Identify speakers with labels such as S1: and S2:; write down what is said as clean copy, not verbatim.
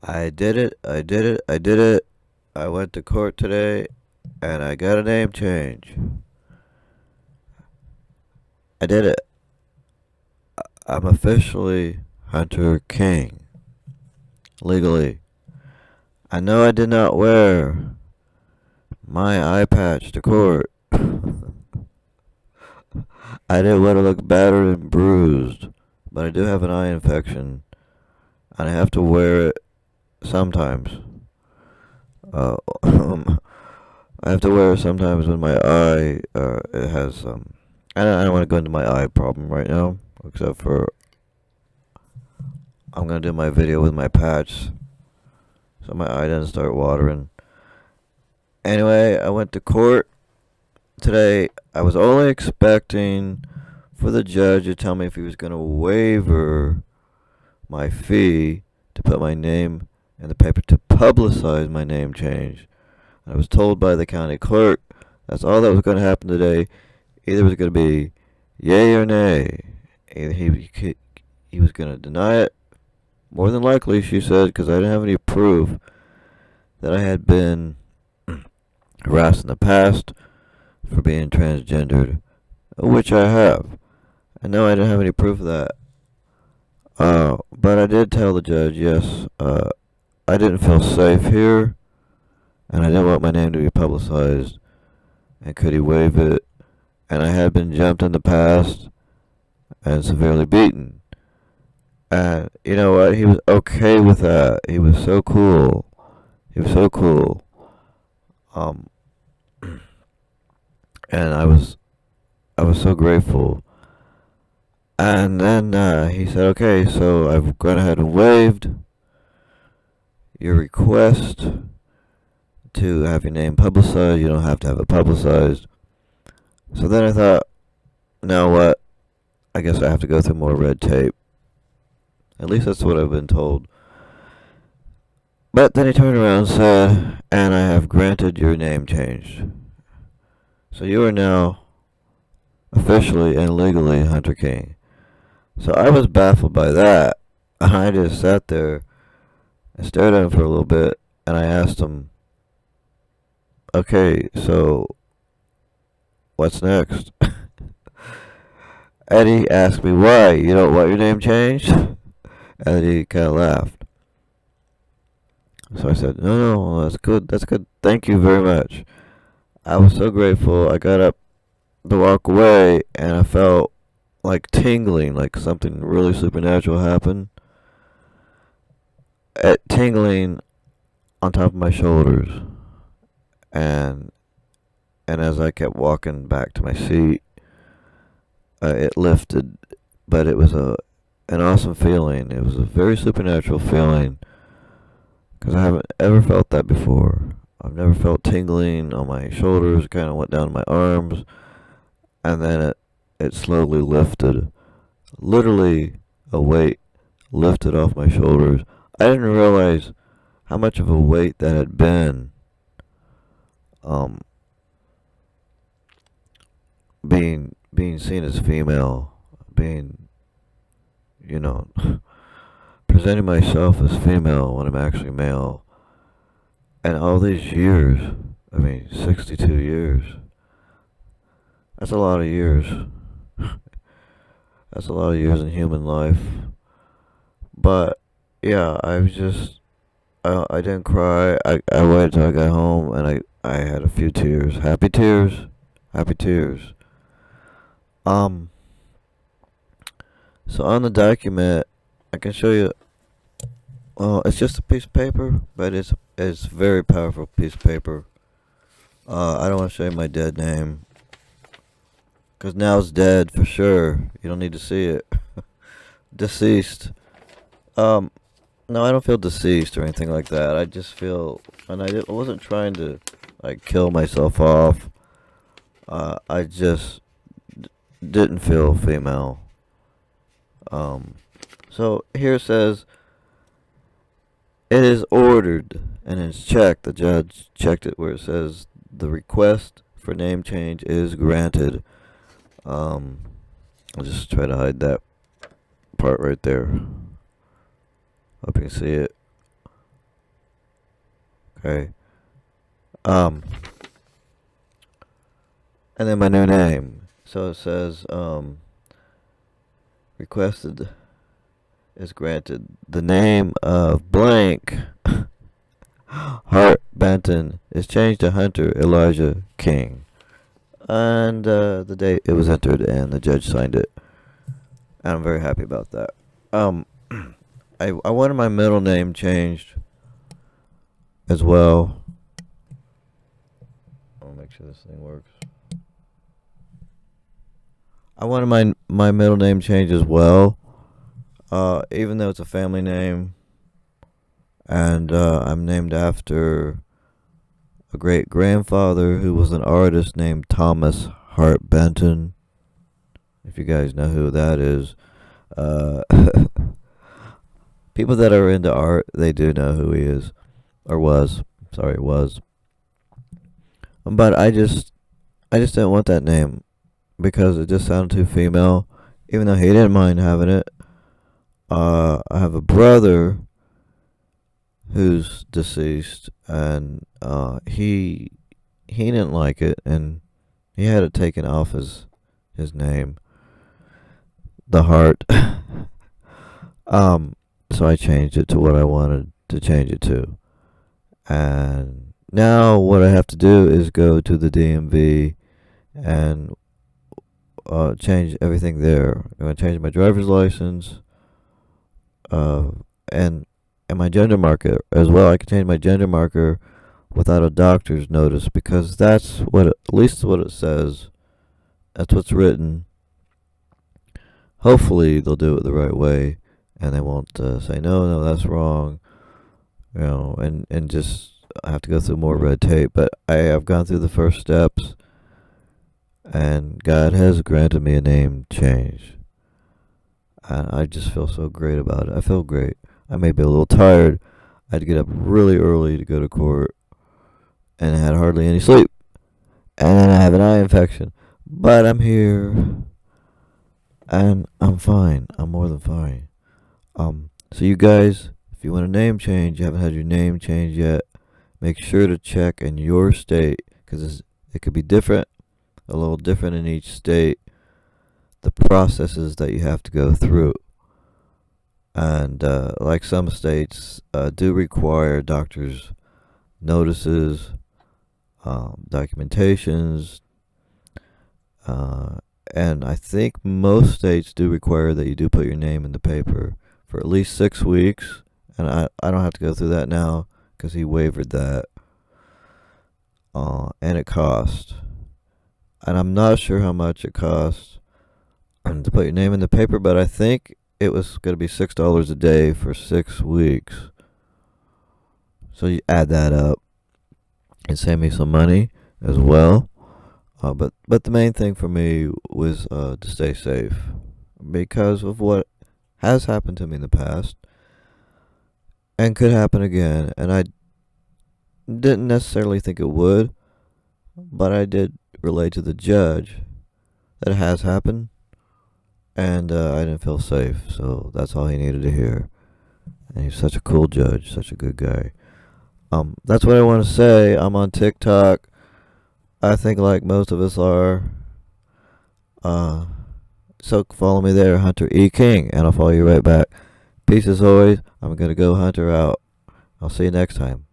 S1: I did it. I did it. I did it. I went to court today and I got a name change. I did it. I'm officially Hunter King. Legally. I know I did not wear my eye patch to court. I didn't want to look battered and bruised, but I do have an eye infection and I have to wear it sometimes. Uh, I have to wear it sometimes when my eye it has I don't want to go into my eye problem right now, except for I'm gonna do my video with my patch, so my eye doesn't start watering. Anyway, I went to court today. I was only expecting for the judge to tell me if he was gonna waiver my fee to put my name in the paper to publicize my name change. I was told by the county clerk that's all that was going to happen today. Either it was going to be yay or nay. Either he was going to deny it, more than likely, she said, because I didn't have any proof that I had been harassed in the past for being transgendered, which I have. I know I didn't have any proof of that. But I did tell the judge, yes, I didn't feel safe here, and I didn't want my name to be publicized. And could he waive it? And I had been jumped in the past and severely beaten. And you know what? He was okay with that. He was so cool. He was so cool. Um, and I was so grateful. And then he said, "Okay, so I've gone ahead and waived your request to have your name publicized. You don't have to have it publicized." So then I thought, now what? I guess I have to go through more red tape. At least that's what I've been told. But then he turned around and said, "And I have granted your name change. So you are now officially and legally Hunter King." So I was baffled by that. I just sat there and stared at him for a little bit, and I asked him, "Okay, so what's next?" And he asked me, "Why? You don't want your name changed?" And he kind of laughed. So I said, "No, no, that's good. That's good. Thank you very much." I was so grateful. I got up to walk away, and I felt like tingling, like something really supernatural happened. Tingling on top of my shoulders, and as I kept walking back to my seat, it lifted. But it was an awesome feeling. It was a very supernatural feeling because I haven't ever felt that before. I've never felt tingling on my shoulders. Kind of went down my arms, and then it slowly lifted. Literally, a weight lifted off my shoulders. I didn't realize how much of a weight that had been. Um, being seen as female, being you know presenting myself as female when I'm actually male, and all these years. I mean, 62 years. That's a lot of years. That's a lot of years in human life. But yeah, I was just I didn't cry. I waited till I got home and I had a few tears. Happy tears. Happy tears. Um so on the document I can show you well, it's just a piece of paper, but it's a very powerful piece of paper. I don't want to show you my dead name cuz now it's dead for sure. You don't need to see it. Deceased. Um No, I don't feel deceased or anything like that. I just feel, and I wasn't trying to like kill myself off. I just didn't feel female. Um, so here it says it is ordered and it's checked. The judge checked it where it says the request for name change is granted. Um, I'll just try to hide that part right there. Hope you can see it. Okay. Um, and then my new name. So it says, requested is granted. The name of blank Hart Benton is changed to Hunter Elijah King. And the date it was entered and the judge signed it. And I'm very happy about that. Um, I wanted my middle name changed as well. I'll make sure this thing works. I wanted my middle name changed as well. Even though it's a family name, and I'm named after a great grandfather who was an artist named Thomas Hart Benton. If you guys know who that is, uh, people that are into art, they do know who he is, or was. Sorry, was. But I just didn't want that name because it just sounded too female. Even though he didn't mind having it. I have a brother who's deceased, and he didn't like it, and he had it taken off his name, the Heart. So I changed it to what I wanted to change it to, and now what I have to do is go to the DMV and change everything there. I'm gonna change my driver's license, uh, and my gender marker as well. I can change my gender marker without a doctor's notice because that's what at least what it says. That's what's written. Hopefully they'll do it the right way, and they won't say no, that's wrong, and just I have to go through more red tape. But I have gone through the first steps, and God has granted me a name change. And I just feel so great about it. I feel great. I may be a little tired. I had to get up really early to go to court, and I had hardly any sleep. And then I have an eye infection. But I'm here, and I'm fine. I'm more than fine. So you guys, if you want a name change, you haven't had your name changed yet, make sure to check in your state, because it could be different, a little different in each state, the processes that you have to go through. And like some states do require doctors' notices, documentations, and I think most states do require that you do put your name in the paper for at least 6 weeks. And I don't have to go through that now because he waived that. And it cost. And I'm not sure how much it costs to put your name in the paper, but I think it was going to be $6 a day for 6 weeks. So you add that up and save me some money as well. But the main thing for me was to stay safe because of what has happened to me in the past and could happen again. And I didn't necessarily think it would, but I did relate to the judge that it has happened, and I didn't feel safe. So that's all he needed to hear. And he's such a cool judge, such a good guy. That's what I want to say. I'm on TikTok. I think like most of us are. So follow me there, Hunter E. King, and I'll follow you right back. Peace as always. I'm going to go Hunter out. I'll see you next time.